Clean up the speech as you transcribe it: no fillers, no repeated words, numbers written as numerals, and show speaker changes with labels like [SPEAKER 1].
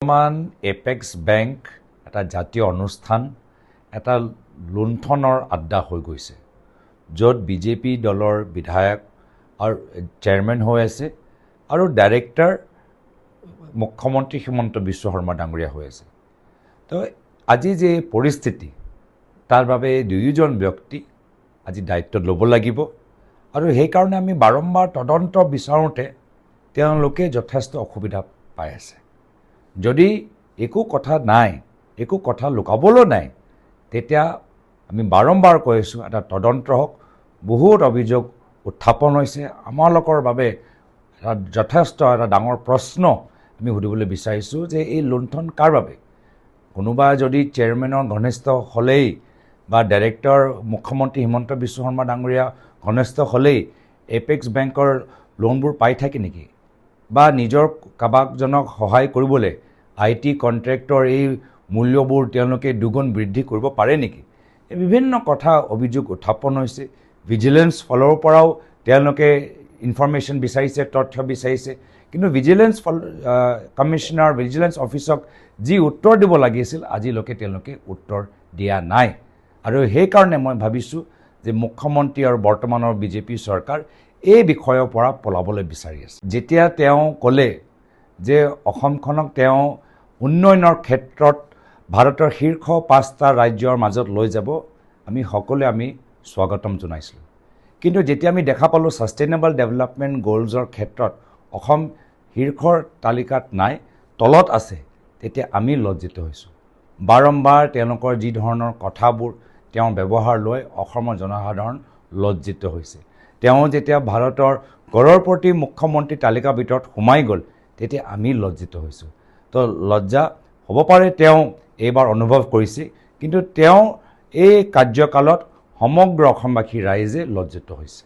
[SPEAKER 1] বৰ্তমান apex bank এটা জাতীয় অনুষ্ঠান, এটা লুণ্ঠনৰ আড্ডা হৈ গৈছে, য'ত বিজেপি দলৰ বিধায়ক আৰু চেয়াৰমেন হৈ আছে আৰু ডাইৰেক্টৰ মুখ্যমন্ত্ৰী হিমন্ত বিশ্ব শৰ্মা ডাঙৰীয়া হৈ আছে। তো আজি যে পৰিস্থিতি, তাৰ বাবে দুয়োজন ব্যক্তি আজি দায়িত্ব ল'ব লাগিব আৰু সেইকাৰণে আমি বাৰম্বাৰ তদন্ত বিচাৰোঁতে তেওঁলোকে যথেষ্ট অসুবিধা পাই আছে। যদি একো কথা নাই, একো কথা লুকাবলৈ নাই, তেতিয়া আমি বাৰম্বাৰ কৈ আছোঁ এটা তদন্ত হওক। বহুত অভিযোগ উত্থাপন হৈছে। আমালোকৰ বাবে এটা যথেষ্ট এটা ডাঙৰ প্ৰশ্ন আমি সুধিবলৈ বিচাৰিছোঁ যে এই লুণ্ঠন কাৰ বাবে? কোনোবা যদি চেয়াৰমেনৰ ঘনিষ্ঠ হ'লেই বা ডাইৰেক্টৰ মুখ্যমন্ত্ৰী হিমন্ত বিশ্ব শৰ্মা ডাঙৰীয়া ঘনিষ্ঠ হ'লেই এপেক্স বেংকৰ লোনবোৰ পাই থাকে নেকি? বা নিজৰ কাবাকজনক সহায় কৰিবলৈ IT কণ্ট্ৰেক্টৰ এই মূল্যবোৰ তেওঁলোকে দুগুণ বৃদ্ধি কৰিব পাৰে নেকি? এই বিভিন্ন কথা অভিযোগ উত্থাপন হৈছে। ভিজিলেন্স ফালৰ পৰাও তেওঁলোকে ইনফৰমেশ্যন বিচাৰিছে, তথ্য বিচাৰিছে, কিন্তু ভিজিলেন্স কমিশ্যনাৰ, ভিজিলেন্স অফিচক যি উত্তৰ দিব লাগিছিল আজিলৈকে তেওঁলোকে উত্তৰ দিয়া নাই। আৰু সেইকাৰণে মই ভাবিছোঁ যে মুখ্যমন্ত্ৰী আৰু বৰ্তমানৰ বিজেপি চৰকাৰ এই বিষয়ৰ পৰা পলাবলৈ বিচাৰি আছে। যেতিয়া তেওঁ ক'লে যে অসমখনক তেওঁ উন্নয়নৰ ক্ষেত্ৰত ভাৰতৰ শীৰ্ষ 5টা ৰাজ্যৰ মাজত লৈ যাব, আমি সকলোৱে স্বাগতম জনাইছিলোঁ। কিন্তু যেতিয়া আমি দেখা পালোঁ ছাষ্টেইনেবল ডেভেলপমেণ্ট গ'লছৰ ক্ষেত্ৰত অসম শীৰ্ষৰ তালিকাত নাই, তলত আছে, তেতিয়া আমি লজ্জিত হৈছোঁ। বাৰম্বাৰ তেওঁলোকৰ যি ধৰণৰ কথাবোৰ তেওঁ ব্যৱহাৰ লৈ অসমৰ জনসাধাৰণ লজ্জিত হৈছে। তেওঁ যেতিয়া ভাৰতৰ গড়ৰপতি মুখ্যমন্ত্ৰী তালিকাৰ ভিতৰত সোমাই গ'ল, তেতিয়া আমি লজ্জিত হৈছোঁ। তো লজ্জা হ'ব পাৰে তেওঁ এইবাৰ অনুভৱ কৰিছে, কিন্তু তেওঁ এই কাৰ্যকালত সমগ্ৰ অসমবাসী ৰাইজে লজ্জিত হৈছে।